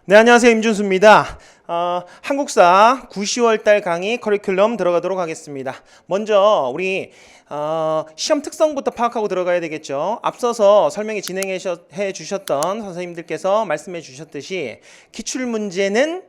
네, 안녕하세요. 임준수입니다. 한국사 9, 10월 달 강의 커리큘럼 들어가도록 하겠습니다. 먼저 우리 시험 특성부터 파악하고 들어가야 되겠죠. 앞서서 설명이 진행해 주셨던 선생님들께서 말씀해 주셨듯이 기출문제는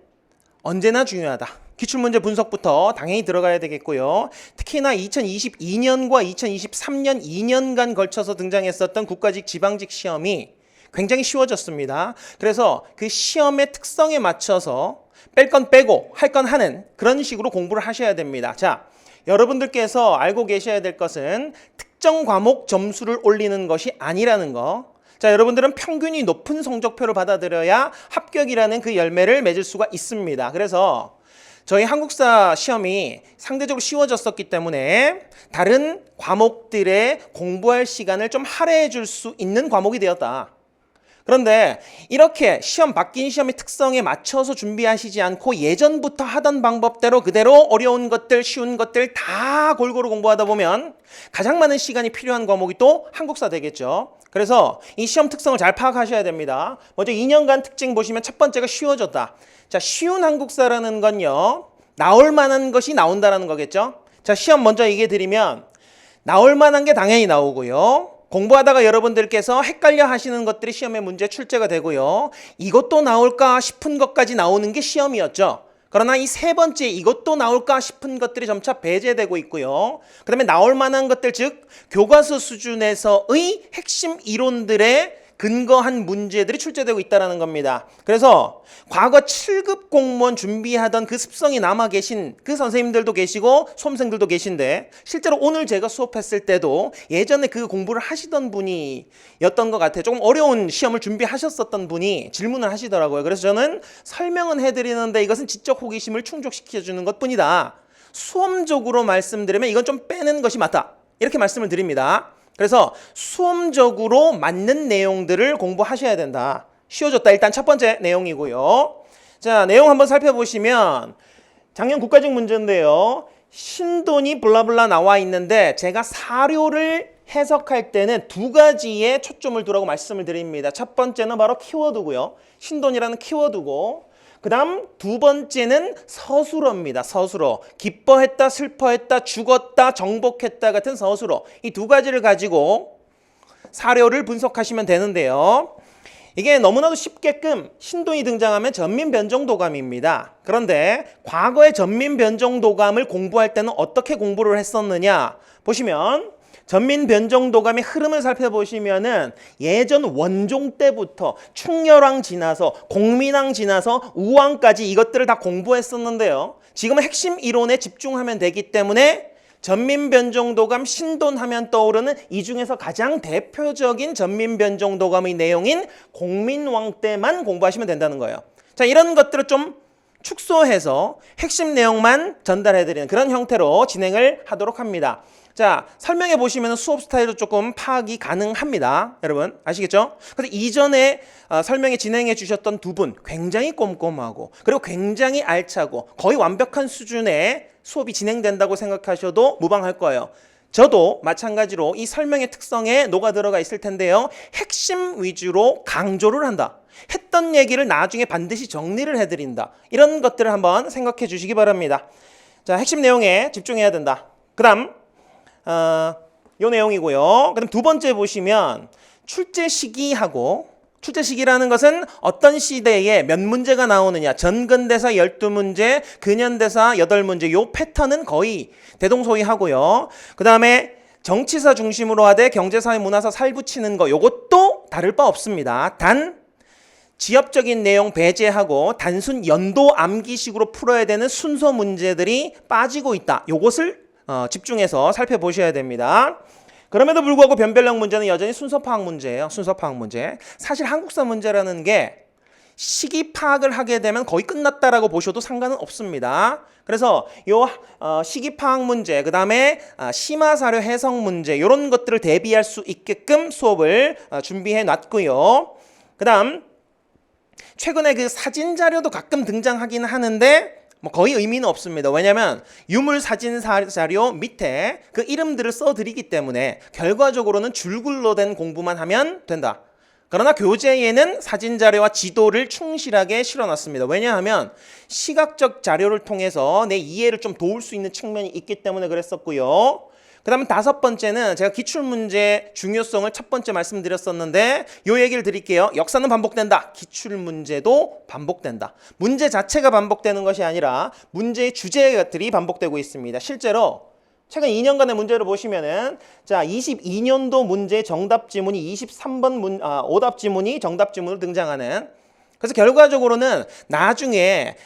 언제나 중요하다. 기출문제 분석부터 당연히 들어가야 되겠고요. 특히나 2022년과 2023년 2년간 걸쳐서 등장했었던 국가직 지방직 시험이 굉장히 쉬워졌습니다. 그래서 그 시험의 특성에 맞춰서 뺄 건 빼고 할 건 하는 그런 식으로 공부를 하셔야 됩니다. 자, 여러분들께서 알고 계셔야 될 것은 특정 과목 점수를 올리는 것이 아니라는 거. 자, 여러분들은 평균이 높은 성적표를 받아들여야 합격이라는 그 열매를 맺을 수가 있습니다. 그래서 저희 한국사 시험이 상대적으로 쉬워졌었기 때문에 다른 과목들의 공부할 시간을 좀 할애해 줄 수 있는 과목이 되었다. 그런데 이렇게 바뀐 시험의 특성에 맞춰서 준비하시지 않고 예전부터 하던 방법대로 그대로 어려운 것들, 쉬운 것들 다 골고루 공부하다 보면 가장 많은 시간이 필요한 과목이 또 한국사 되겠죠. 그래서 이 시험 특성을 잘 파악하셔야 됩니다. 먼저 2년간 특징 보시면 첫 번째가 쉬워졌다. 자, 쉬운 한국사라는 건요, 나올 만한 것이 나온다라는 거겠죠. 자, 시험 먼저 얘기해 드리면 나올 만한 게 당연히 나오고요. 공부하다가 여러분들께서 헷갈려 하시는 것들이 시험의 문제 출제가 되고요. 이것도 나올까 싶은 것까지 나오는 게 시험이었죠. 그러나 이 세 번째 이것도 나올까 싶은 것들이 점차 배제되고 있고요. 그 다음에 나올 만한 것들, 즉 교과서 수준에서의 핵심 이론들의 근거한 문제들이 출제되고 있다는 겁니다. 그래서 과거 7급 공무원 준비하던 그 습성이 남아 계신 그 선생님들도 계시고 수험생들도 계신데, 실제로 오늘 제가 수업했을 때도 예전에 그 공부를 하시던 분이었던 것 같아요. 조금 어려운 시험을 준비하셨었던 분이 질문을 하시더라고요. 그래서 저는 설명은 해드리는데 이것은 지적 호기심을 충족시켜주는 것뿐이다. 수험적으로 말씀드리면 이건 좀 빼는 것이 맞다. 이렇게 말씀을 드립니다. 그래서 수험적으로 맞는 내용들을 공부하셔야 된다. 쉬워졌다. 일단 첫 번째 내용이고요. 자, 내용 한번 살펴보시면 작년 국가직 문제인데요. 신돈이 블라블라 나와 있는데 제가 사료를 해석할 때는 두 가지에 초점을 두라고 말씀을 드립니다. 첫 번째는 바로 키워드고요. 신돈이라는 키워드고, 그 다음 두 번째는 서술어입니다. 서술어. 기뻐했다, 슬퍼했다, 죽었다, 정복했다 같은 서술어. 이 두 가지를 가지고 사료를 분석하시면 되는데요. 이게 너무나도 쉽게끔 신돈이 등장하면 전민변종도감입니다. 그런데 과거의 전민변종도감을 공부할 때는 어떻게 공부를 했었느냐 보시면, 전민변종도감의 흐름을 살펴보시면은 예전 원종 때부터 충렬왕 지나서 공민왕 지나서 우왕까지 이것들을 다 공부했었는데요. 지금은 핵심 이론에 집중하면 되기 때문에 전민변종도감 신돈하면 떠오르는 이 중에서 가장 대표적인 전민변종도감의 내용인 공민왕 때만 공부하시면 된다는 거예요. 자, 이런 것들을 좀 축소해서 핵심 내용만 전달해드리는 그런 형태로 진행을 하도록 합니다. 자, 설명해 보시면 수업 스타일도 조금 파악이 가능합니다. 여러분 아시겠죠? 그래서 이전에 설명에 진행해 주셨던 두 분 굉장히 꼼꼼하고 그리고 굉장히 알차고 거의 완벽한 수준의 수업이 진행된다고 생각하셔도 무방할 거예요. 저도 마찬가지로 이 설명의 특성에 녹아 들어가 있을 텐데요. 핵심 위주로 강조를 한다. 했던 얘기를 나중에 반드시 정리를 해드린다. 이런 것들을 한번 생각해 주시기 바랍니다. 자, 핵심 내용에 집중해야 된다. 그 다음 요 내용이고요. 그다음 두 번째 보시면 출제 시기하고, 출제 시기라는 것은 어떤 시대에 몇 문제가 나오느냐, 전근대사 12문제, 근현대사 8문제, 요 패턴은 거의 대동소이하고요. 그 다음에 정치사 중심으로 하되 경제사, 문화사 살붙이는 거, 요것도 다를 바 없습니다. 단 지엽적인 내용 배제하고 단순 연도 암기식으로 풀어야 되는 순서 문제들이 빠지고 있다. 요것을 집중해서 살펴보셔야 됩니다. 그럼에도 불구하고 변별력 문제는 여전히 순서 파악 문제예요. 순서 파악 문제. 사실 한국사 문제라는 게 시기 파악을 하게 되면 거의 끝났다라고 보셔도 상관은 없습니다. 그래서 요 시기 파악 문제, 그 다음에 심화사료 해석 문제, 이런 것들을 대비할 수 있게끔 수업을 준비해 놨고요. 그 다음 최근에 그 사진 자료도 가끔 등장하긴 하는데 거의 의미는 없습니다. 왜냐하면 유물 사진 자료 밑에 그 이름들을 써드리기 때문에 결과적으로는 줄글로 된 공부만 하면 된다. 그러나 교재에는 사진 자료와 지도를 충실하게 실어놨습니다. 왜냐하면 시각적 자료를 통해서 내 이해를 좀 도울 수 있는 측면이 있기 때문에 그랬었고요. 그 다음에 다섯 번째는 제가 기출문제 중요성을 첫 번째 말씀드렸었는데 요 얘기를 드릴게요. 역사는 반복된다. 기출문제도 반복된다. 문제 자체가 반복되는 것이 아니라 문제의 주제들이 반복되고 있습니다. 실제로 최근 2년간의 문제를 보시면은 자 22년도 문제 정답 지문이 23번 오답 지문이 정답 지문으로 등장하는, 그래서 결과적으로는 나중에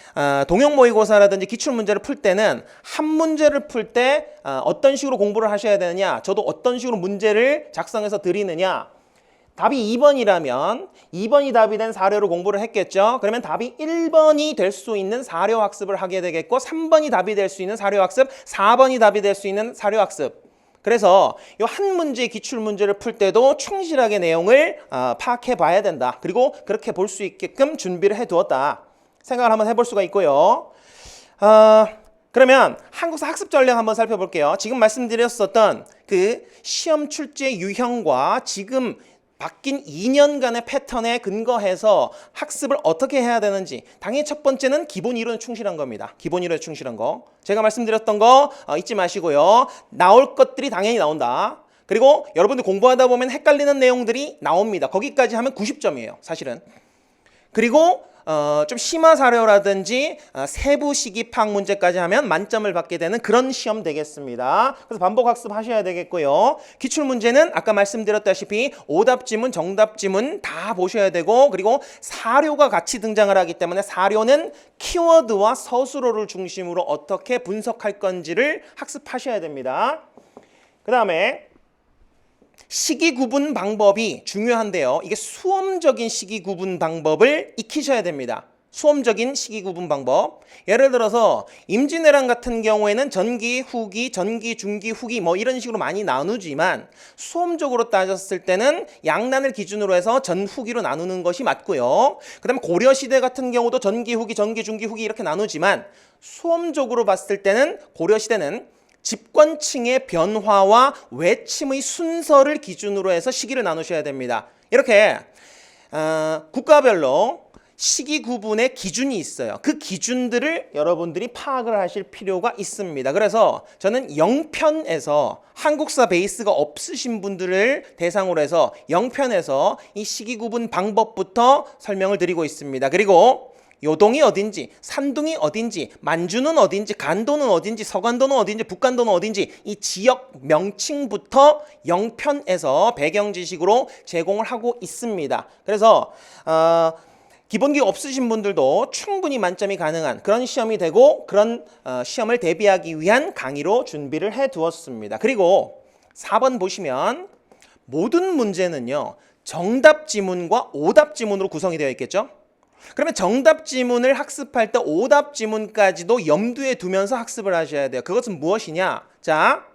동형 모의고사라든지 기출 문제를 풀 때는 한 문제를 풀 때 어떤 식으로 공부를 하셔야 되느냐, 저도 어떤 식으로 문제를 작성해서 드리느냐, 답이 2번이라면 2번이 답이 된 사료를 공부를 했겠죠. 그러면 답이 1번이 될 수 있는 사료 학습을 하게 되겠고 3번이 답이 될 수 있는 사료 학습, 4번이 답이 될 수 있는 사료 학습. 그래서 이 한 문제의 기출 문제를 풀 때도 충실하게 내용을 파악해 봐야 된다. 그리고 그렇게 볼 수 있게끔 준비를 해 두었다. 생각을 한번 해볼 수가 있고요. 그러면 한국사 학습 전략 한번 살펴볼게요. 지금 말씀드렸었던 그 시험 출제 유형과 지금 바뀐 2년간의 패턴에 근거해서 학습을 어떻게 해야 되는지, 당연히 첫 번째는 기본 이론에 충실한 겁니다. 기본 이론에 충실한 거. 제가 말씀드렸던 거 잊지 마시고요. 나올 것들이 당연히 나온다. 그리고 여러분들 공부하다 보면 헷갈리는 내용들이 나옵니다. 거기까지 하면 90점이에요. 사실은. 그리고 좀 심화 사료라든지 세부 시기 파악 문제까지 하면 만점을 받게 되는 그런 시험 되겠습니다. 그래서 반복 학습 하셔야 되겠고요. 기출 문제는 아까 말씀드렸다시피 오답 지문, 정답 지문 다 보셔야 되고, 그리고 사료가 같이 등장을 하기 때문에 사료는 키워드와 서술어를 중심으로 어떻게 분석할 건지를 학습하셔야 됩니다. 그 다음에 시기 구분 방법이 중요한데요. 이게 수험적인 시기 구분 방법을 익히셔야 됩니다. 수험적인 시기 구분 방법. 예를 들어서 임진왜란 같은 경우에는 전기, 후기, 전기, 중기, 후기 뭐 이런 식으로 많이 나누지만 수험적으로 따졌을 때는 양난을 기준으로 해서 전, 후기로 나누는 것이 맞고요. 그 다음에 고려시대 같은 경우도 전기, 후기, 전기, 중기, 후기 이렇게 나누지만 수험적으로 봤을 때는 고려시대는 집권층의 변화와 외침의 순서를 기준으로 해서 시기를 나누셔야 됩니다. 이렇게 국가별로 시기 구분의 기준이 있어요. 그 기준들을 여러분들이 파악을 하실 필요가 있습니다. 그래서 저는 영편에서 한국사 베이스가 없으신 분들을 대상으로 해서 영편에서 이 시기 구분 방법부터 설명을 드리고 있습니다. 그리고 요동이 어딘지, 산둥이 어딘지, 만주는 어딘지, 간도는 어딘지, 서간도는 어딘지, 북간도는 어딘지 이 지역 명칭부터 영편에서 배경 지식으로 제공을 하고 있습니다. 그래서 기본기 없으신 분들도 충분히 만점이 가능한 그런 시험이 되고, 그런 시험을 대비하기 위한 강의로 준비를 해 두었습니다. 그리고 4번 보시면 모든 문제는요, 정답 지문과 오답 지문으로 구성이 되어 있겠죠. 그러면 정답 지문을 학습할 때 오답 지문까지도 염두에 두면서 학습을 하셔야 돼요. 그것은 무엇이냐? 자,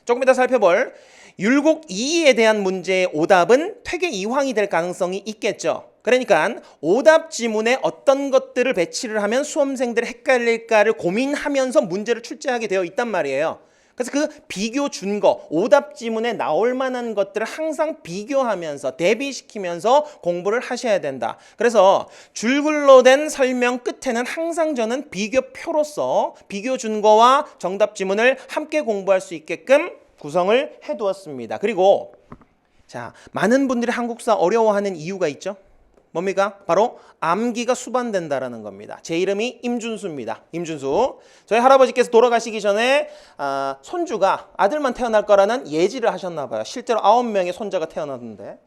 조금 이따 살펴볼 율곡 2에 대한 문제의 오답은 퇴계 이황이 될 가능성이 있겠죠. 그러니까 오답 지문에 어떤 것들을 배치를 하면 수험생들이 헷갈릴까를 고민하면서 문제를 출제하게 되어 있단 말이에요. 그래서 그 비교 준거, 오답 지문에 나올 만한 것들을 항상 비교하면서 대비시키면서 공부를 하셔야 된다. 그래서 줄글로 된 설명 끝에는 항상 저는 비교표로서 비교 준거와 정답 지문을 함께 공부할 수 있게끔 구성을 해두었습니다. 그리고 자, 많은 분들이 한국사 어려워하는 이유가 있죠. 뭡니까? 바로 암기가 수반된다라는 겁니다. 제 이름이 임준수입니다. 임준수. 저희 할아버지께서 돌아가시기 전에 손주가 아들만 태어날 거라는 예지를 하셨나 봐요. 실제로 9명의 손자가 태어났는데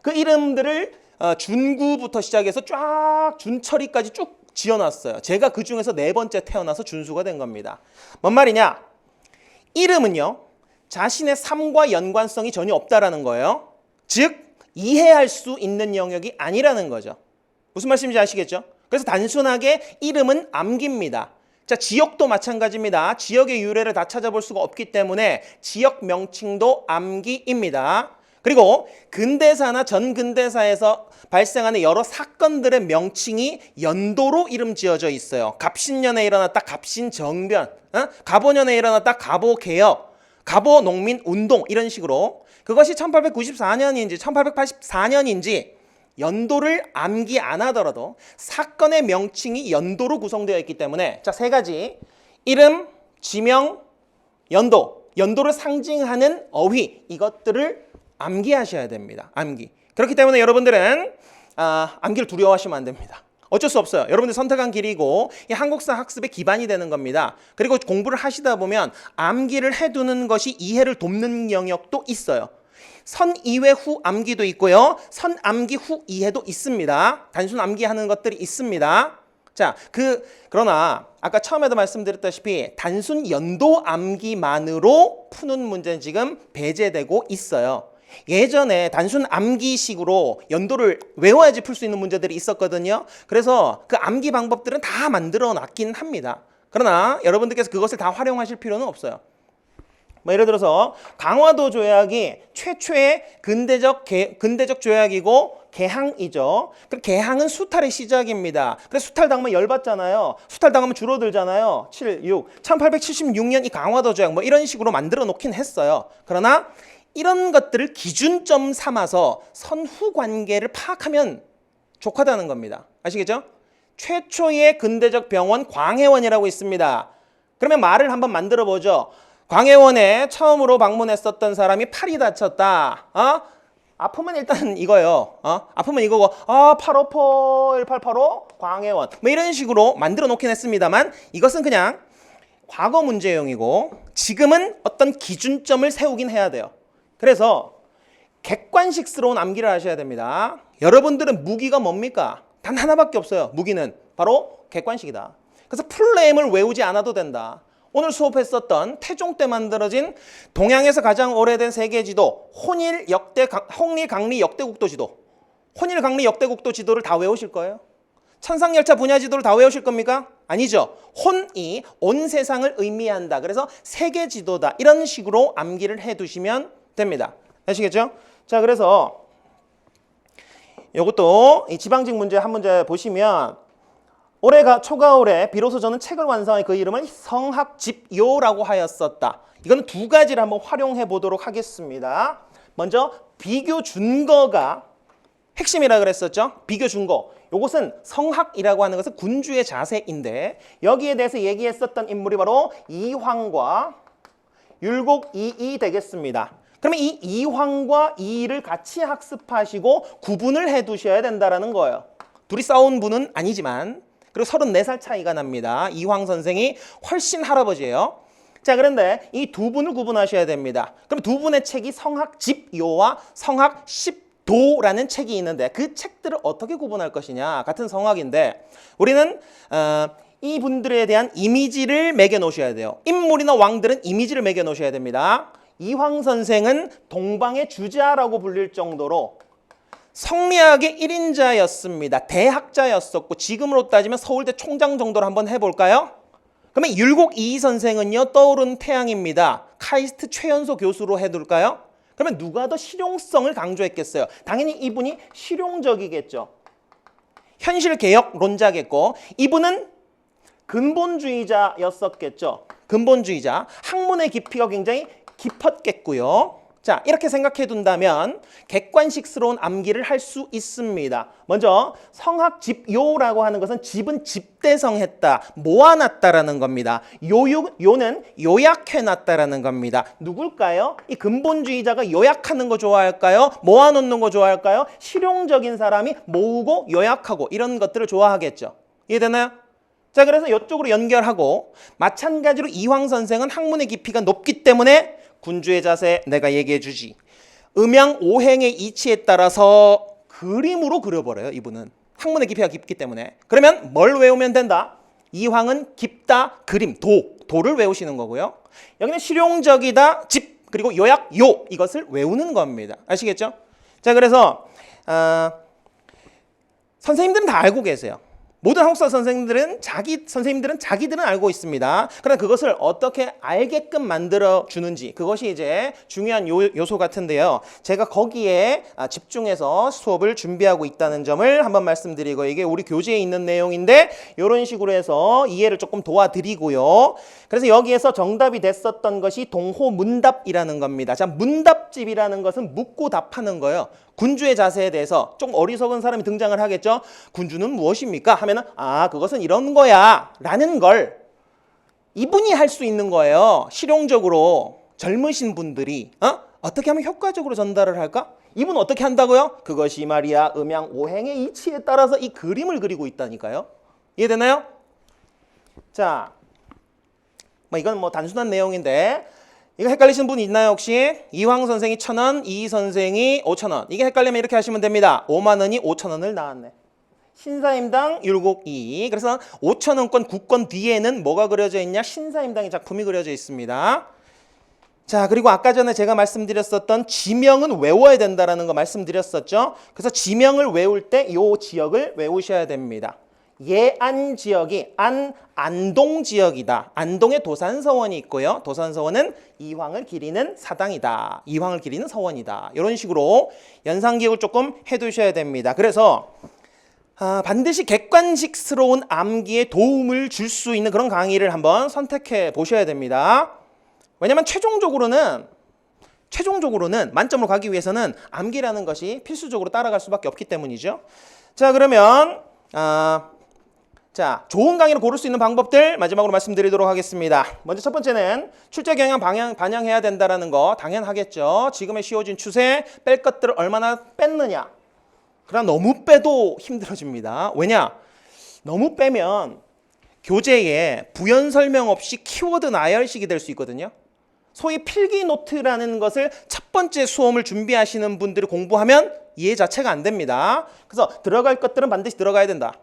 그 이름들을 준구부터 시작해서 쫙 준철이까지 쭉 지어놨어요. 제가 그 중에서 4번째 태어나서 준수가 된 겁니다. 뭔 말이냐? 이름은요, 자신의 삶과 연관성이 전혀 없다라는 거예요. 즉 이해할 수 있는 영역이 아니라는 거죠. 무슨 말씀인지 아시겠죠? 그래서 단순하게 이름은 암기입니다. 자, 지역도 마찬가지입니다. 지역의 유래를 다 찾아볼 수가 없기 때문에 지역 명칭도 암기입니다. 그리고 근대사나 전근대사에서 발생하는 여러 사건들의 명칭이 연도로 이름 지어져 있어요. 갑신년에 일어났다 갑신정변, 갑오년에 일어났다 갑오개혁, 갑오농민운동 이런 식으로. 그것이 1894년인지 1884년인지 연도를 암기 안 하더라도 사건의 명칭이 연도로 구성되어 있기 때문에 자, 세 가지 이름, 지명, 연도, 연도를 상징하는 어휘 이것들을 암기하셔야 됩니다. 암기. 그렇기 때문에 여러분들은 암기를 두려워하시면 안 됩니다. 어쩔 수 없어요. 여러분들 선택한 길이고 이 한국사 학습의 기반이 되는 겁니다. 그리고 공부를 하시다 보면 암기를 해두는 것이 이해를 돕는 영역도 있어요. 선 이외 후 암기도 있고요. 선 암기 후 이해도 있습니다. 단순 암기하는 것들이 있습니다. 자, 그러나 아까 처음에도 말씀드렸다시피 단순 연도 암기만으로 푸는 문제는 지금 배제되고 있어요. 예전에 단순 암기식으로 연도를 외워야지 풀 수 있는 문제들이 있었거든요. 그래서 그 암기 방법들은 다 만들어 놨긴 합니다. 그러나 여러분들께서 그것을 다 활용하실 필요는 없어요. 뭐 예를 들어서 강화도 조약이 최초의 근대적 조약이고 개항이죠. 그럼 개항은 수탈의 시작입니다. 그래서 수탈 당하면 열받잖아요. 수탈 당하면 줄어들잖아요. 7, 6, 1876년 이 강화도 조약 뭐 이런 식으로 만들어 놓긴 했어요. 그러나 이런 것들을 기준점 삼아서 선후 관계를 파악하면 족하다는 겁니다. 아시겠죠? 최초의 근대적 병원 광해원이라고 있습니다. 그러면 말을 한번 만들어 보죠. 광해원에 처음으로 방문했었던 사람이 팔이 다쳤다. 아프면 일단 이거예요. 아프면 이거고 858 1885 광해원 뭐 이런 식으로 만들어 놓긴 했습니다만 이것은 그냥 과거 문제용이고 지금은 어떤 기준점을 세우긴 해야 돼요. 그래서 객관식스러운 암기를 하셔야 됩니다. 여러분들은 무기가 뭡니까? 단 하나밖에 없어요. 무기는 바로 객관식이다. 그래서 풀네임을 외우지 않아도 된다. 오늘 수업했었던 태종 때 만들어진 동양에서 가장 오래된 세계 지도 홍일 강리 역대국도 지도 홍일 강리 역대국도 지도를 다 외우실 거예요? 천상열차 분야 지도를 다 외우실 겁니까? 아니죠. 혼이 온 세상을 의미한다. 그래서 세계 지도다. 이런 식으로 암기를 해두시면 됩니다. 아시겠죠? 자, 그래서 이것도 이 지방직 문제 한 문제 보시면 올해가 초가을에 비로소 저는 책을 완성해 그 이름을 성학집요라고 하였었다. 이거는 두 가지를 한번 활용해 보도록 하겠습니다. 먼저 비교 준거가 핵심이라 그랬었죠. 비교 준거. 이것은 성학이라고 하는 것은 군주의 자세인데 여기에 대해서 얘기했었던 인물이 바로 이황과 율곡이이 되겠습니다. 그러면 이 이황과 이이를 같이 학습하시고 구분을 해 두셔야 된다는 거예요. 둘이 싸운 분은 아니지만 그리고 34살 차이가 납니다. 이황 선생이 훨씬 할아버지예요. 자, 그런데 이 두 분을 구분하셔야 됩니다. 그럼 두 분의 책이 성학집요와 성학십도라는 책이 있는데 그 책들을 어떻게 구분할 것이냐. 같은 성학인데 우리는 이 분들에 대한 이미지를 매겨 놓으셔야 돼요. 인물이나 왕들은 이미지를 매겨 놓으셔야 됩니다. 이황 선생은 동방의 주자라고 불릴 정도로 성리학의 1인자였습니다. 대학자였었고 지금으로 따지면 서울대 총장 정도로 한번 해볼까요? 그러면 율곡이이 선생은요 떠오른 태양입니다. 카이스트 최연소 교수로 해둘까요? 그러면 누가 더 실용성을 강조했겠어요? 당연히 이분이 실용적이겠죠. 현실개혁론자겠고 이분은 근본주의자였었겠죠. 근본주의자. 학문의 깊이가 굉장히 깊었겠고요. 자, 이렇게 생각해 둔다면 객관식스러운 암기를 할 수 있습니다. 먼저 성학집요라고 하는 것은 집은 집대성했다, 모아놨다라는 겁니다. 요는 요약해놨다라는 겁니다. 누굴까요? 이 근본주의자가 요약하는 거 좋아할까요? 모아놓는 거 좋아할까요? 실용적인 사람이 모으고 요약하고 이런 것들을 좋아하겠죠. 이해되나요? 자, 그래서 이쪽으로 연결하고 마찬가지로 이황 선생은 학문의 깊이가 높기 때문에 군주의 자세 내가 얘기해 주지. 음양 오행의 이치에 따라서 그림으로 그려버려요. 이분은 학문의 깊이가 깊기 때문에. 그러면 뭘 외우면 된다? 이황은 깊다, 그림, 도를 외우시는 거고요. 여기는 실용적이다, 집, 그리고 요약, 요 이것을 외우는 겁니다. 아시겠죠? 자, 그래서 선생님들은 다 알고 계세요. 모든 한국사 선생님들은 자기들은 알고 있습니다. 그러나 그것을 어떻게 알게끔 만들어 주는지 그것이 이제 중요한 요소 같은데요. 제가 거기에 집중해서 수업을 준비하고 있다는 점을 한번 말씀드리고 이게 우리 교재에 있는 내용인데 이런 식으로 해서 이해를 조금 도와드리고요. 그래서 여기에서 정답이 됐었던 것이 동호문답이라는 겁니다. 자, 문답집이라는 것은 묻고 답하는 거예요. 군주의 자세에 대해서 좀 어리석은 사람이 등장을 하겠죠. 군주는 무엇입니까? 하면은 그것은 이런 거야 라는 걸 이분이 할 수 있는 거예요. 실용적으로 젊으신 분들이 어떻게 하면 효과적으로 전달을 할까? 이분 어떻게 한다고요? 그것이 말이야 음양 오행의 이치에 따라서 이 그림을 그리고 있다니까요. 이해되나요? 자, 이건 단순한 내용인데 이거 헷갈리신 분 있나요 혹시? 이황 선생이 1,000원, 이 선생이 5,000원. 이게 헷갈리면 이렇게 하시면 됩니다. 5만 원이 5,000원을 나왔네. 신사임당 율곡이. 그래서 5,000원권 국권 뒤에는 뭐가 그려져 있냐? 신사임당의 작품이 그려져 있습니다. 자, 그리고 아까 전에 제가 말씀드렸었던 지명은 외워야 된다라는 거 말씀드렸었죠. 그래서 지명을 외울 때 이 지역을 외우셔야 됩니다. 예안 지역이 안동 지역이다. 안동에 도산서원이 있고요. 도산서원은 이황을 기리는 사당이다. 이황을 기리는 서원이다. 이런 식으로 연상기억을 조금 해두셔야 됩니다. 그래서 반드시 객관식스러운 암기에 도움을 줄 수 있는 그런 강의를 한번 선택해 보셔야 됩니다. 왜냐하면 최종적으로는 만점으로 가기 위해서는 암기라는 것이 필수적으로 따라갈 수밖에 없기 때문이죠. 자, 그러면 좋은 강의를 고를 수 있는 방법들 마지막으로 말씀드리도록 하겠습니다. 먼저 첫 번째는 출제 경향 반영해야 된다는 거 당연하겠죠. 지금의 씌워진 추세 뺄 것들을 얼마나 뺐느냐. 그러나 너무 빼도 힘들어집니다. 왜냐? 너무 빼면 교재에 부연 설명 없이 키워드 나열식이 될 수 있거든요. 소위 필기 노트라는 것을 첫 번째 수험을 준비하시는 분들이 공부하면 이해 자체가 안 됩니다. 그래서 들어갈 것들은 반드시 들어가야 된다.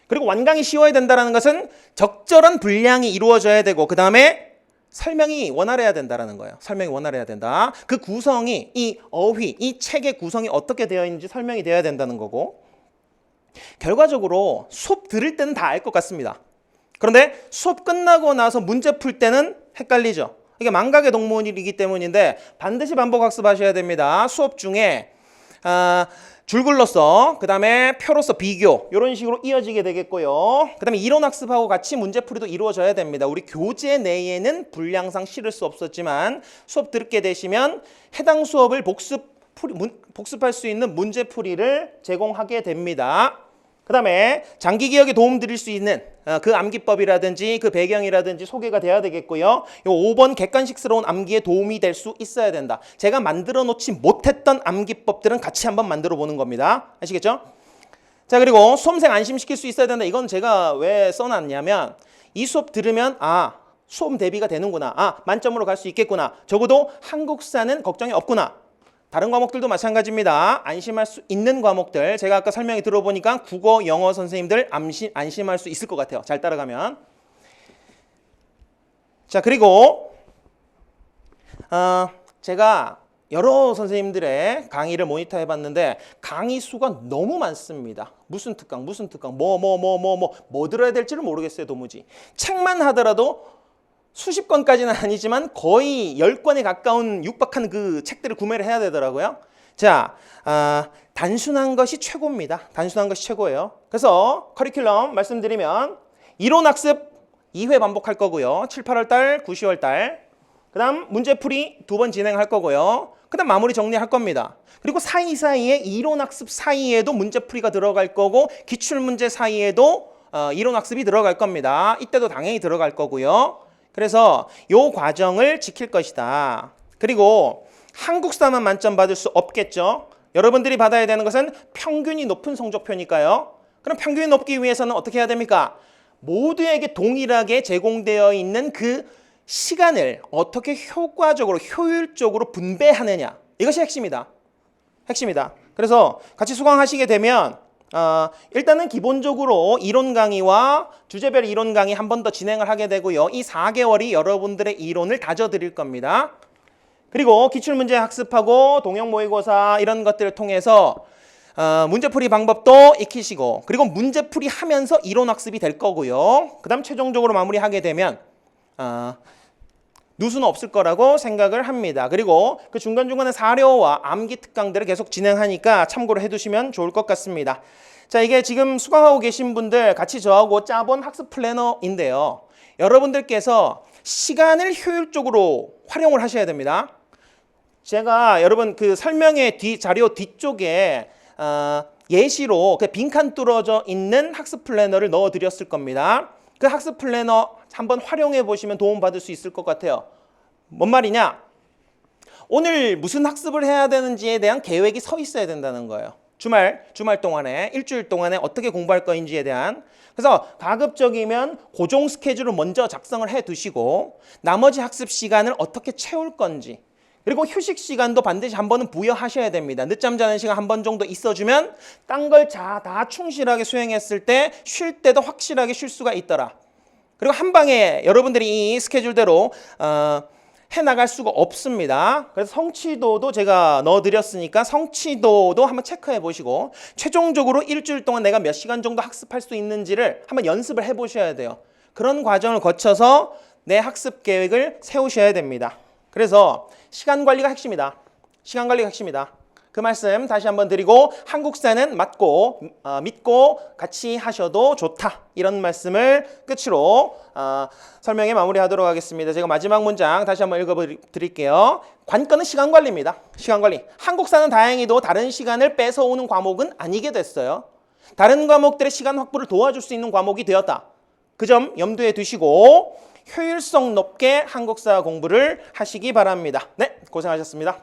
그리고 완강히 쉬워야 된다는 것은 적절한 분량이 이루어져야 되고 그 다음에 설명이 원활해야 된다는 거예요. 설명이 원활해야 된다. 그 구성이 이 어휘, 이 책의 구성이 어떻게 되어 있는지 설명이 되어야 된다는 거고 결과적으로 수업 들을 때는 다 알 것 같습니다. 그런데 수업 끝나고 나서 문제 풀 때는 헷갈리죠. 이게 망각의 동물이기 때문인데 반드시 반복 학습하셔야 됩니다. 수업 중에 줄글로서 그 다음에 표로서 비교 이런 식으로 이어지게 되겠고요. 그 다음에 이론 학습하고 같이 문제풀이도 이루어져야 됩니다. 우리 교재 내에는 분량상 실을 수 없었지만 수업 듣게 되시면 해당 수업을 복습할 수 있는 문제풀이를 제공하게 됩니다. 그 다음에 장기 기억에 도움 드릴 수 있는 그 암기법이라든지 그 배경이라든지 소개가 돼야 되겠고요. 요 5번 객관식스러운 암기에 도움이 될 수 있어야 된다. 제가 만들어 놓지 못했던 암기법들은 같이 한번 만들어 보는 겁니다. 아시겠죠? 자, 그리고 수험생 안심시킬 수 있어야 된다. 이건 제가 왜 써놨냐면 이 수업 들으면 수험 대비가 되는구나. 만점으로 갈 수 있겠구나. 적어도 한국사는 걱정이 없구나. 다른 과목들도 마찬가지입니다. 안심할 수 있는 과목들 제가 아까 설명이 들어보니까 국어, 영어 선생님들 안심할 수 있을 것 같아요. 잘 따라가면. 자, 그리고 제가 여러 선생님들의 강의를 모니터 해봤는데 강의 수가 너무 많습니다. 무슨 특강 뭐 들어야 될지를 모르겠어요. 도무지. 책만 하더라도 수십 권까지는 아니지만 거의 10권에 가까운 육박한 그 책들을 구매를 해야 되더라고요. 자, 단순한 것이 최고입니다. 단순한 것이 최고예요. 그래서 커리큘럼 말씀드리면 이론 학습 2회 반복할 거고요. 7, 8월 달, 9, 10월 달. 그 다음 문제풀이 2번 진행할 거고요. 그 다음 마무리 정리할 겁니다. 그리고 사이사이에 이론 학습 사이에도 문제풀이가 들어갈 거고 기출문제 사이에도 이론 학습이 들어갈 겁니다. 이때도 당연히 들어갈 거고요. 그래서 이 과정을 지킬 것이다. 그리고 한국사만 만점 받을 수 없겠죠. 여러분들이 받아야 되는 것은 평균이 높은 성적표니까요. 그럼 평균이 높기 위해서는 어떻게 해야 됩니까? 모두에게 동일하게 제공되어 있는 그 시간을 어떻게 효과적으로 효율적으로 분배하느냐. 이것이 핵심이다. 그래서 같이 수강하시게 되면 일단은 기본적으로 이론 강의와 주제별 이론 강의 한 번 더 진행을 하게 되고요. 이 4개월이 여러분들의 이론을 다져드릴 겁니다. 그리고 기출문제 학습하고 동형 모의고사 이런 것들을 통해서 문제풀이 방법도 익히시고 그리고 문제풀이 하면서 이론 학습이 될 거고요. 그 다음 최종적으로 마무리하게 되면 누수는 없을 거라고 생각을 합니다. 그리고 그 중간중간에 사료와 암기 특강들을 계속 진행하니까 참고를 해두시면 좋을 것 같습니다. 자, 이게 지금 수강하고 계신 분들 같이 저하고 짜본 학습 플래너인데요. 여러분들께서 시간을 효율적으로 활용을 하셔야 됩니다. 제가 여러분 그 설명의 자료 뒤쪽에 예시로 그 빈칸 뚫어져 있는 학습 플래너를 넣어 드렸을 겁니다. 그 학습 플래너 한번 활용해 보시면 도움 받을 수 있을 것 같아요. 뭔 말이냐? 오늘 무슨 학습을 해야 되는지에 대한 계획이 서 있어야 된다는 거예요. 주말 동안에, 일주일 동안에 어떻게 공부할 거인지에 대한. 그래서 가급적이면 고정 스케줄을 먼저 작성을 해 두시고 나머지 학습 시간을 어떻게 채울 건지, 그리고 휴식 시간도 반드시 한 번은 부여하셔야 됩니다. 늦잠 자는 시간 한 번 정도 있어주면 딴 걸 다 충실하게 수행했을 때 쉴 때도 확실하게 쉴 수가 있더라. 그리고 한 방에 여러분들이 이 스케줄대로 해나갈 수가 없습니다. 그래서 성취도도 제가 넣어드렸으니까 성취도도 한번 체크해 보시고 최종적으로 일주일 동안 내가 몇 시간 정도 학습할 수 있는지를 한번 연습을 해 보셔야 돼요. 그런 과정을 거쳐서 내 학습 계획을 세우셔야 됩니다. 그래서 시간 관리가 핵심이다. 시간 관리가 핵심이다. 그 말씀 다시 한번 드리고 한국사는 믿고 같이 하셔도 좋다. 이런 말씀을 끝으로 설명에 마무리하도록 하겠습니다. 제가 마지막 문장 다시 한번 읽어드릴게요. 관건은 시간 관리입니다. 시간 관리. 한국사는 다행히도 다른 시간을 뺏어오는 과목은 아니게 됐어요. 다른 과목들의 시간 확보를 도와줄 수 있는 과목이 되었다. 그 점 염두에 두시고 효율성 높게 한국사 공부를 하시기 바랍니다. 네, 고생하셨습니다.